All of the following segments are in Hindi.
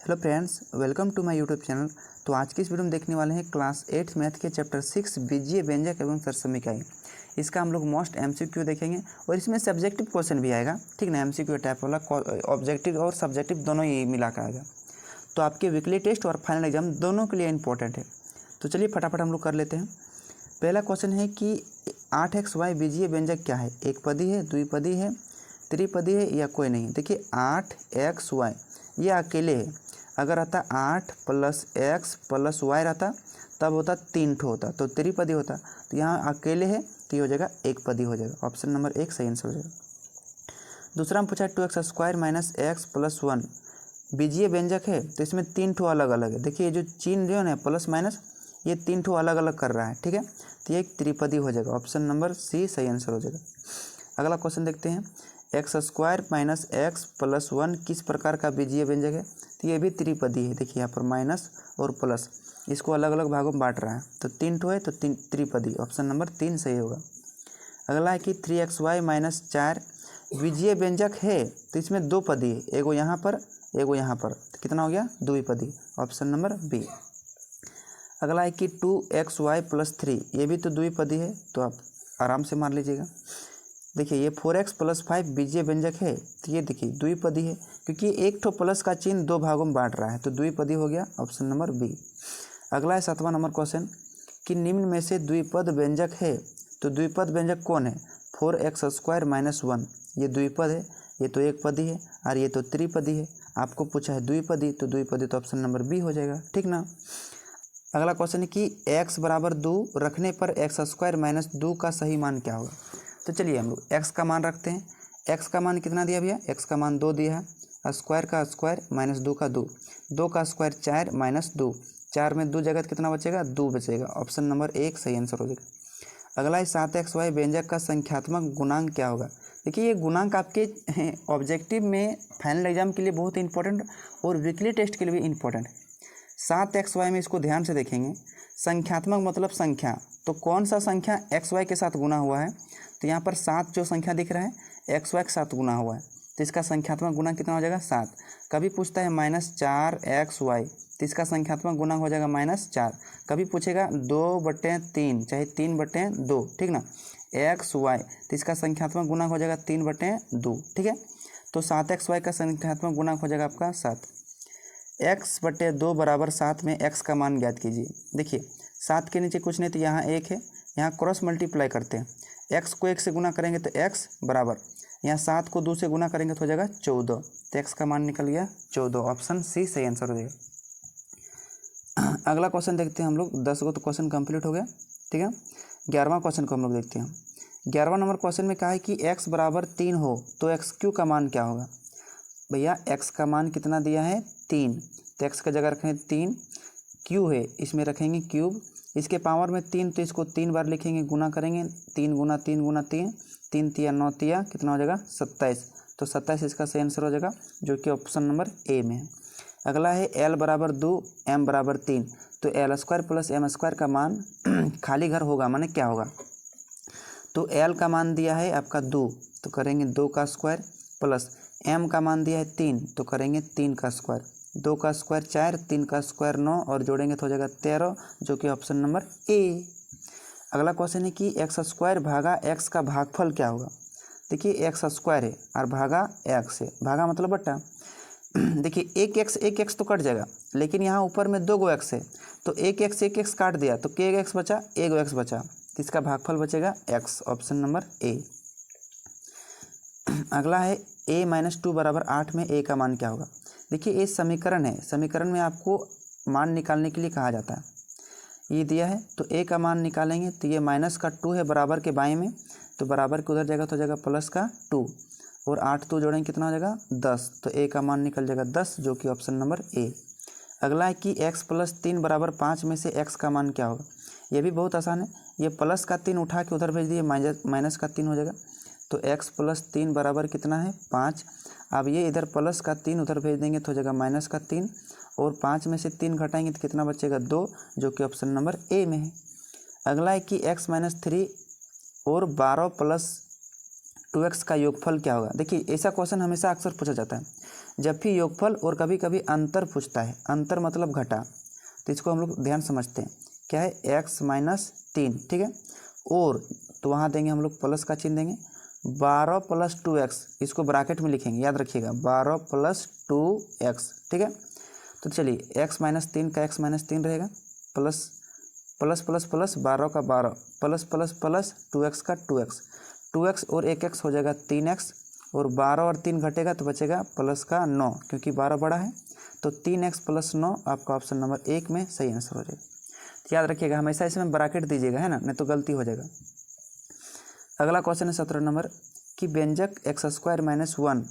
Hello friends, welcome to my YouTube channel. तो आज की इस वीडियो में देखने वाले हैं क्लास 8 मैथ के चैप्टर 6 बीजीय व्यंजक एवं सरसमीकाएं। इसका हम लोग मोस्ट एमसीक्यू देखेंगे और इसमें सब्जेक्टिव क्वेश्चन भी आएगा, ठीक ना। एमसीक्यू टाइप वाला ऑब्जेक्टिव और सब्जेक्टिव दोनों ही मिला कर आएगा। तो आपके वीकली टेस्ट और फाइनल एग्जाम दोनों के लिए इंपॉर्टेंट है। तो चलिए फटाफट हम लोग कर लेते हैं। पहला क्वेश्चन है कि 8xy बीजीय व्यंजक क्या है। एक पदी है, द्विपदी है, त्रिपदी है या कोई नहीं। देखिए 8xy ये अकेले है। अगर रहता 8 + x + y रहता तब होता 3 ठो होता तो त्रिपदी होता। तो यहाँ अकेले है तो ये हो जाएगा एक पदी हो जाएगा। ऑप्शन नंबर 1 सही आंसर हो जाएगा। दूसरा हम पूछा 2x² - x + 1 बीजीय व्यंजक है। तो इसमें 3 ठो अलग अलग है। देखिए ये जो चिन्ह जो है ना प्लस माइनस, ये 3 ठो अलग अलग कर रहा है, ठीक है। तो ये एक त्रिपदी हो जाएगा। ऑप्शन नंबर सी सही आंसर हो जाएगा। अगला क्वेश्चन देखते हैं। x² - x + 1 किस प्रकार का बीजीय व्यंजक है। तो ये भी त्रिपदी है। देखिए यहाँ पर माइनस और प्लस इसको अलग अलग भागों में बांट रहा है। तो 3 ठो है तो त्रिपदी। ऑप्शन नंबर 3 सही होगा। अगला है कि 3xy - 4 बीजीय व्यंजक है। तो इसमें दो पदी है, एगो यहाँ पर एगो यहाँ पर। तो कितना हो गया, द्विपदी। Option number B. अगला है कि 2xy + 3 ये भी तो द्विपदी है, तो आप आराम से मार लीजिएगा। देखिए ये 4x + 5 बीजीय व्यंजक है। तो ये देखिए द्विपदी है, क्योंकि एक ठो प्लस का चिन्ह दो भागों में बांट रहा है, तो द्विपदी हो गया। Option number B. अगला है 7वां नंबर क्वेश्चन कि निम्न में से द्विपद व्यंजक है। तो द्विपद व्यंजक कौन है। 4x² - 1 ये द्विपद है, ये तो एक पदी है और ये तो त्रिपदी है। आपको पूछा है द्विपदी, तो द्विपदी तो ऑप्शन नंबर बी हो जाएगा, ठीक ना। अगला क्वेश्चन है कि x = 2 रखने पर x² - 2 का सही मान क्या होगा। तो चलिए हम लोग x का मान रखते हैं। x का मान कितना दिया भैया, x का मान 2 दिया है। स्क्वायर का स्क्वायर माइनस 2 का 2, 2 का स्क्वायर 4 - 2, 4 में 2 जगह कितना बचेगा, 2 बचेगा। ऑप्शन नंबर 1 सही आंसर हो जाएगा। अगला है 7xy व्यंजक का संख्यात्मक गुणांक क्या होगा। देखिए ये गुणांक आपके ऑब्जेक्टिव में फाइनल एग्जाम के लिए बहुत इंपॉर्टेंट और वीकली टेस्ट के लिए भी इंपॉर्टेंट है। 7xy में इसको ध्यान से देखेंगे। संख्यात्मक मतलब संख्या, तो कौन सा संख्या xy के साथ गुना हुआ है। तो यहाँ पर 7 जो संख्या दिख रहा है xy के साथ गुना हुआ है, तो इसका संख्यात्मक गुणांक कितना हो जाएगा, 7। कभी पूछता है -4xy, तो इसका संख्यात्मक गुणांक हो जाएगा -4। कभी पूछेगा 2/3 चाहे 3/2, ठीक ना, xy, तो इसका संख्यात्मक गुणांक हो जाएगा 3/2, ठीक है। तो 7xy का संख्यात्मक गुणांक हो जाएगा आपका 7। x/2 = 7 में x का मान ज्ञात कीजिए। देखिए 7 के नीचे कुछ नहीं तो यहाँ 1 है, यहाँ क्रॉस मल्टीप्लाई करते हैं। x को 1 से गुना करेंगे तो x बराबर, यहाँ 7 को 2 से गुना करेंगे तो हो जाएगा 14। तो x का मान निकल गया 14। ऑप्शन सी सही आंसर हो जाएगा। अगला क्वेश्चन देखते हैं हम लोग। 10 को तो क्वेश्चन कंप्लीट हो गया, ठीक है। 11वां क्वेश्चन को हम लोग देखते हैं। 11वां नंबर क्वेश्चन में कहा है कि x = 3 हो तो x³ का मान क्या होगा। भैया x का मान कितना दिया है, 3, तो x का जगह रखेंगे 3, क्यू है इसमें रखेंगे क्यूब, इसके पावर में 3 तो इसको 3 बार लिखेंगे, गुना करेंगे 3 × 3 × 3, 3 × 9 = कितना हो जाएगा, 27। तो 27 इसका सही आंसर हो जाएगा, जो कि ऑप्शन नंबर ए में है। अगला है l = 2 m = 3, तो l² + m² का मान खाली घर होगा, माने क्या होगा। तो l का मान दिया है आपका 2, तो करेंगे 2 का स्क्वायर, प्लस m का मान दिया है 3, तो करेंगे 3 का स्क्वायर, 2 का स्क्वायर 4, 3 का स्क्वायर 9 और जोड़ेंगे तो हो जाएगा 13, जो कि ऑप्शन नंबर ए। अगला क्वेश्चन है कि x² भागा x का भागफल क्या होगा। देखिए x² है और भागा x है, भागा मतलब बट्टा। देखिए एक x तो कट जाएगा, लेकिन यहाँ ऊपर में 2 गो x है, तो एक x काट दिया तो के x बचा, एक x बचा, तो इसका भागफल बचेगा x। Option number A. अगला है a - 2 = 8 में a का मान क्या होगा। देखिए ये समीकरण है, समीकरण में आपको मान निकालने के लिए कहा जाता है। ये दिया है तो a का मान निकालेंगे, तो ये -2 है बराबर के बाएं में, तो बराबर के उधर जाएगा तो हो जाएगा +2 और 8 तो जोड़ेंगे कितना हो जाएगा, 10, तो a का मान निकल जाएगा 10, जो कि ऑप्शन नंबर ए। अगला है कि x + 3 = 5 में से x का मान क्या होगा। ये भी बहुत आसान है, ये प्लस का 3 उठा के उधर भेज दिए, माइनस का 3 हो जाएगा। तो x + 3 बराबर कितना है, 5। अब ये इधर प्लस का 3 उधर भेज देंगे तो हो जाएगा -3, और 5 में से 3 घटाएंगे तो कितना बचेगा, 2, जो कि ऑप्शन नंबर ए में है। अगला है कि x - 3 और 12 + 2x का योगफल क्या होगा। देखिए ऐसा क्वेश्चन हमेशा अक्सर पूछा जाता है। जब भी योगफल और कभी कभी अंतर पूछता है, अंतर मतलब घटा, तो इसको हम लोग ध्यान समझते हैं, क्या है x माइनस 3, ठीक है। और तो वहाँ देंगे हम लोग प्लस का चिन्ह देंगे, 12 प्लस 2x, इसको ब्रैकेट में लिखेंगे, याद रखिएगा 12 प्लस 2x, ठीक है। तो चलिए x माइनस 3 का x माइनस 3 रहेगा, प्लस प्लस प्लस प्लस 12 का 12, प्लस प्लस प्लस 2x का 2x और 1x हो जाएगा 3x, और 12 और 3 घटेगा तो बचेगा प्लस का 9, क्योंकि 12 बड़ा है, तो 3x प्लस 9 आपका ऑप्शन नंबर 1 में सही आंसर हो जाएगा। तो याद रखिएगा हमेशा इसमें ब्रैकेट दीजिएगा, है ना, नहीं तो गलती हो जाएगा। अगला क्वेश्चन है 17 नंबर कि व्यंजक x² माइनस 1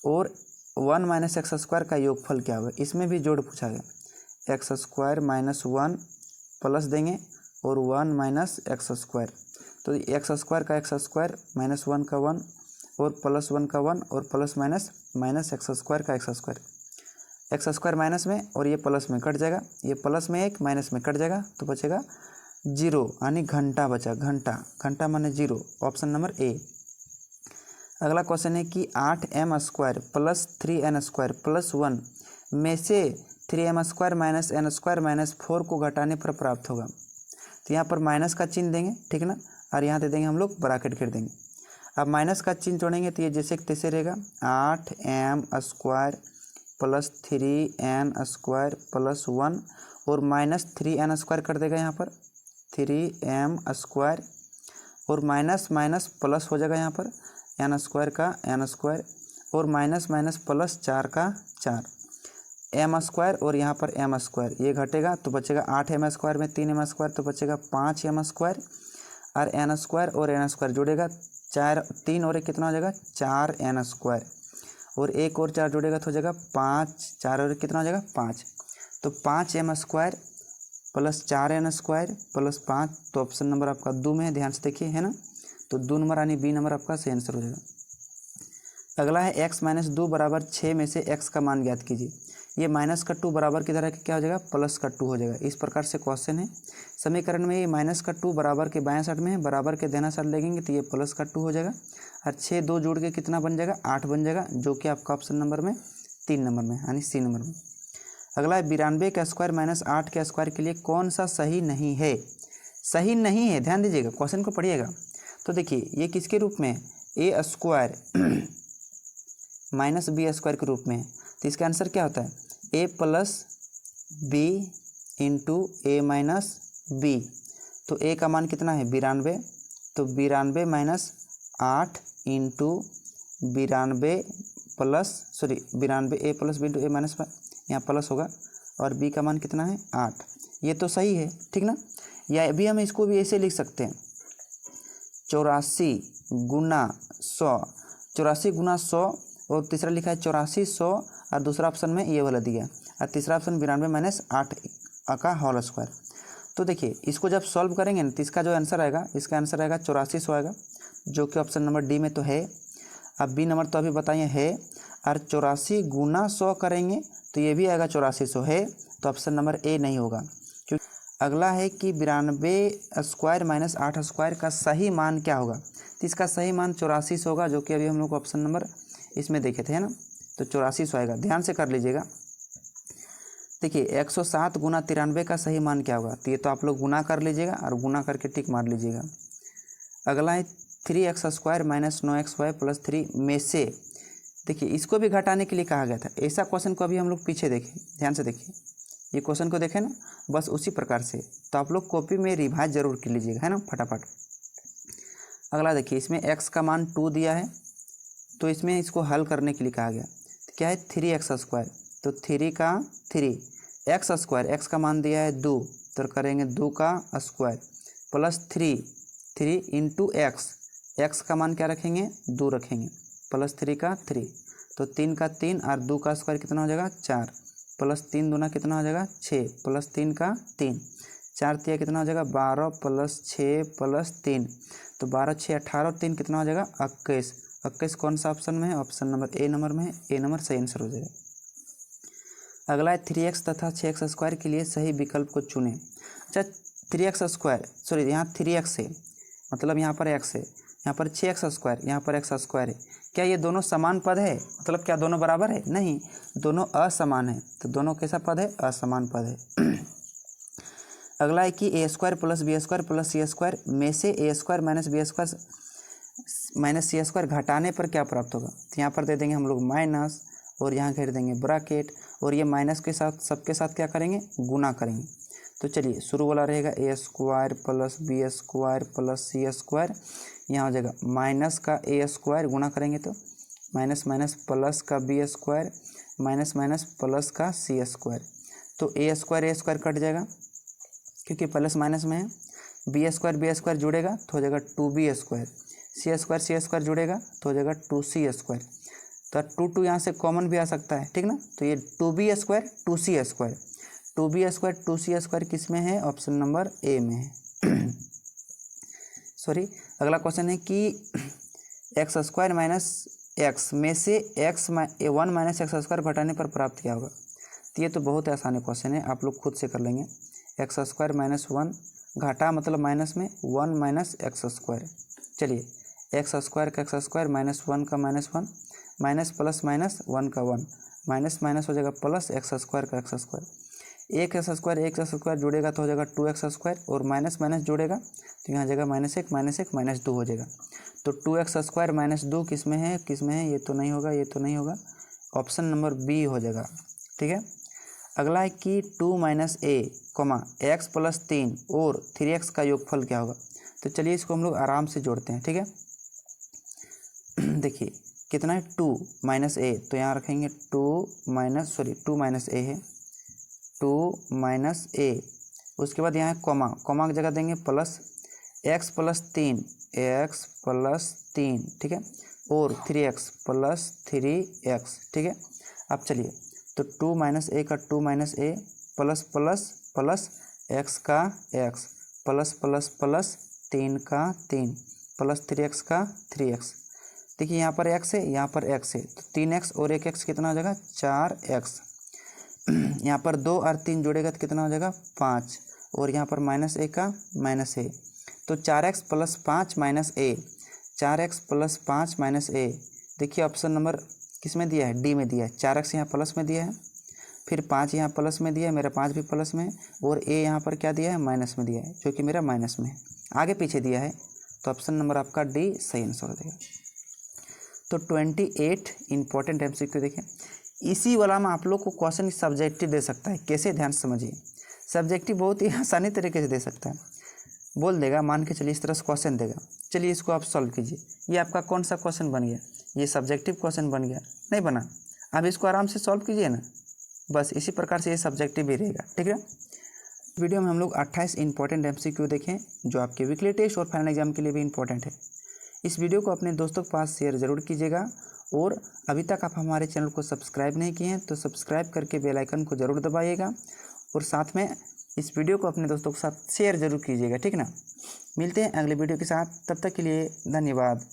और 1 माइनस x² का योगफल क्या होगा। इसमें भी जोड़ पूछा गया, x² माइनस 1 प्लस देंगे और 1 माइनस x², तो x² का x² माइनस 1 का 1 और प्लस 1 का 1 और प्लस माइनस माइनस x² का x² माइनस में और ये प्लस में कट जाएगा, ये प्लस में 1 माइनस में कट जाएगा, तो बचेगा 0, यानी घंटा बचा, घंटा माने 0, ऑप्शन नंबर ए। अगला क्वेश्चन है कि 8m² प्लस 3n² प्लस 1 में से 3m² माइनस n² माइनस 4 को घटाने पर प्राप्त होगा। तो यहाँ पर माइनस का चिन्ह देंगे, ठीक ना, और यहाँ दे देंगे हम लोग ब्रैकेट घेर देंगे। अब माइनस का चिन्ह जोड़ेंगे तो ये जैसे तैसे रहेगा, 8m² प्लस 3n² प्लस 1 और माइनस 3n² कर देगा यहाँ पर 3m² और माइनस माइनस प्लस हो जाएगा यहाँ पर n² का n² और माइनस माइनस प्लस 4 का 4, m² और यहाँ पर m², ये घटेगा तो बचेगा 8m² में 3m² तो बचेगा 5m² और n² और n² जुड़ेगा 4, 3 और 1 कितना हो जाएगा 4n² और 1 और 4 जुड़ेगा तो हो जाएगा 5, 4 और 1 कितना हो जाएगा 5, तो 5m² प्लस 4n² प्लस 5, तो ऑप्शन नंबर आपका 2 में है, ध्यान से देखिए, है ना, तो 2 नंबर यानी बी नंबर आपका सही आंसर हो जाएगा। अगला है x माइनस 2 बराबर 6 में से x का मान ज्ञात कीजिए। ये माइनस का 2 बराबर की तरह क्या हो जाएगा, प्लस का 2 हो जाएगा। इस प्रकार से क्वेश्चन है। समीकरण में ये माइनस का 2 बराबर के बायां साइड में है, बराबर के दाहिना साइड लगेंगे तो ये प्लस का 2 हो जाएगा और 6 2 जोड़ के कितना बन जाएगा 8 बन जाएगा, जो कि आपका ऑप्शन नंबर में 3 नंबर में यानी सी नंबर में। अगला है 92 के स्क्वायर माइनस 8 के स्क्वायर के लिए कौन सा सही नहीं है। सही नहीं है, ध्यान दीजिएगा, क्वेश्चन को पढ़िएगा। तो देखिए ये किसके रूप में है, a² माइनस b² के रूप में है, तो इसका आंसर क्या होता है a plus B into A minus B. तो a का मान कितना है 92, तो 92 minus 8 into 92 plus 92 a plus B into A minus, यहाँ प्लस होगा और b का मान कितना है 8। ये तो सही है, ठीक ना। या अभी हम इसको भी ऐसे लिख सकते हैं 84 गुना 100, 84 गुना 100 और तीसरा लिखा है 8400 और दूसरा ऑप्शन में ये वाला दिया और तीसरा ऑप्शन 92 माइनस 8 का होल स्क्वायर। तो देखिए इसको जब सॉल्व करेंगे ना तो इसका जो आंसर आएगा, इसका आंसर आएगा 8400 आएगा, जो कि ऑप्शन नंबर डी में तो है। अब बी नंबर तो अभी बताइए है, और 84 गुना 100 करेंगे तो ये भी आएगा 8400 है, तो ऑप्शन नंबर ए नहीं होगा। क्योंकि अगला है कि 92² माइनस 8² का सही मान क्या होगा। तो इसका सही मान 8400 होगा, जो कि अभी हम लोग ऑप्शन नंबर इसमें देखे थे, है ना, तो 8400 आएगा। ध्यान से कर लीजिएगा। देखिए 107 गुना 93 का सही मान क्या होगा, तो ये तो आप लोग गुना कर लीजिएगा और गुना करके टिक मार लीजिएगा। अगला है 3x² माइनस 9xy प्लस 3 में से, देखिए इसको भी घटाने के लिए कहा गया था। ऐसा क्वेश्चन को अभी हम लोग पीछे देखें, ध्यान से देखिए, ये क्वेश्चन को देखें ना, बस उसी प्रकार से। तो आप लोग कॉपी में रिवाइज जरूर कर लीजिएगा, है ना, फटाफट। अगला देखिए इसमें x का मान 2 दिया है, तो इसमें इसको हल करने के लिए कहा गया। तो क्या है 3x², तो 3 का 3 x² x का मान दिया है 2, तो करेंगे 2 का स्क्वायर प्लस 3 इंटू x का मान क्या रखेंगे 2 रखेंगे प्लस 3 का 3, तो 3 का 3 और 2 का स्क्वायर कितना हो जाएगा 4 प्लस 3 दूना कितना हो जाएगा 6 प्लस 3 का 3, 4 तिया कितना हो जाएगा 12 प्लस 6 प्लस 3, तो 12 6 18 और 3 कितना हो जाएगा 21। 21 कौन सा ऑप्शन में है, ऑप्शन नंबर ए नंबर में है, ए नंबर सही आंसर हो जाएगा। अगला है 3x तथा 6x² के लिए सही विकल्प को चुनें। अच्छा 3x², यहाँ 3x है, मतलब यहाँ पर x है, यहाँ पर 6x², यहाँ पर x² है, क्या ये दोनों समान पद है, मतलब क्या दोनों बराबर है? नहीं, दोनों असमान है। तो दोनों कैसा पद है? असमान पद है। अगला है कि a square plus b square plus c square में से a square minus b square minus c square घटाने पर क्या प्राप्त होगा। तो यहाँ पर दे देंगे हम लोग माइनस और यहाँ घेर देंगे ब्रैकेट और ये माइनस के साथ सबके साथ क्या करेंगे? गुना करेंगे। तो चलिए शुरू वाला रहेगा a square plus b square plus c square, यहाँ हो जाएगा माइनस का ए स्क्वायर गुना करेंगे तो माइनस माइनस प्लस का B square minus minus plus का सी स्क्वायर। तो ए स्क्वायर कट जाएगा क्योंकि प्लस माइनस में है। बी स्क्वायर जुड़ेगा तो हो जाएगा 2b स्क्वायर, सी स्क्वायर जुड़ेगा तो हो जाएगा 2c स्क्वायर। तो 2 यहाँ से कॉमन भी आ सकता है, ठीक ना। तो ये 2b square 2c square, 2b square 2c square किस में है? ऑप्शन नंबर ए में है। सॉरी, अगला क्वेश्चन है कि एक्स स्क्वायर माइनस एक्स में से एक्स 1 माइनस एक्स स्क्वायर घटाने पर प्राप्त क्या होगा। तो ये तो बहुत आसान क्वेश्चन है, आप लोग खुद से कर लेंगे। एक्स स्क्वायर माइनस 1 घाटा मतलब माइनस में 1 माइनस एक्स स्क्वायर। चलिए एक्स स्क्वायर का एक्स स्क्वायर माइनस 1 का माइनस 1 माइनस प्लस माइनस 1 का 1 माइनस माइनस हो जाएगा प्लस एक्स स्क्वायर का एक्स स्क्वायर। एक एक्स स्क्वायर जुड़ेगा तो हो जाएगा 2x स्क्वायर और माइनस माइनस जुड़ेगा तो यहाँ जाएगा -1 माइनस 2 हो जाएगा। तो 2x स्क्वायर माइनस 2 किस में है? ये तो नहीं होगा, ये तो नहीं होगा, ऑप्शन नंबर बी हो जाएगा, ठीक है। अगला है कि 2 माइनस ए एक्स प्लस 3 और 3x का योगफल क्या होगा। तो चलिए इसको हम लोग आराम से जोड़ते हैं, ठीक है। देखिए कितना है 2 माइनस ए, तो यहाँ रखेंगे 2 माइनस ए है, 2 माइनस ए। उसके बाद यहाँ कॉमा की जगह देंगे प्लस x प्लस 3, ठीक है, और 3x प्लस 3x, ठीक है। अब चलिए तो 2 माइनस ए का 2 माइनस ए प्लस प्लस प्लस x का x प्लस प्लस प्लस 3 का 3 प्लस 3x का 3x। देखिए यहाँ पर x है, यहाँ पर x है, तो 3x और 1x कितना हो जाएगा? 4x। यहाँ पर 2 और 3 जोड़ेगा तो कितना हो जाएगा? 5 और यहाँ पर माइनस ए का माइनस ए, तो 4x प्लस 5 माइनस ए, 4x प्लस 5 माइनस ए। देखिए ऑप्शन नंबर किस में दिया है? डी में दिया है। 4x यहाँ प्लस में दिया है, फिर 5 यहाँ प्लस में दिया है, मेरा 5 भी प्लस में है, और ए यहाँ पर क्या दिया है? माइनस में दिया है, जो कि मेरा माइनस में है, आगे पीछे दिया है। तो ऑप्शन नंबर आपका डी सही आंसर हो जाएगा। तो 28 इंपॉर्टेंट MCQ देखें। इसी वाला में आप लोग को क्वेश्चन सब्जेक्टिव दे सकता है। कैसे? ध्यान से समझिए। सब्जेक्टिव बहुत ही आसानी तरीके से दे सकता है, बोल देगा, मान के चलिए इस तरह से क्वेश्चन देगा, चलिए इसको आप सॉल्व कीजिए। ये आपका कौन सा क्वेश्चन बन गया? ये सब्जेक्टिव क्वेश्चन बन गया, नहीं बना? आप इसको आराम से सॉल्व कीजिए ना, बस इसी प्रकार से ये सब्जेक्टिव भी रहेगा, ठीक है। वीडियो में हम लोग 28 इंपॉर्टेंट MCQ देखें जो आपके वीकली टेस्ट और फाइनल एग्जाम के लिए भी इंपॉर्टेंट है। इस वीडियो को अपने दोस्तों के पास शेयर ज़रूर कीजिएगा, और अभी तक आप हमारे चैनल को सब्सक्राइब नहीं किए हैं तो सब्सक्राइब करके बेल आइकन को ज़रूर दबाइएगा, और साथ में इस वीडियो को अपने दोस्तों के साथ शेयर ज़रूर कीजिएगा, ठीक ना। मिलते हैं अगले वीडियो के साथ, तब तक के लिए धन्यवाद।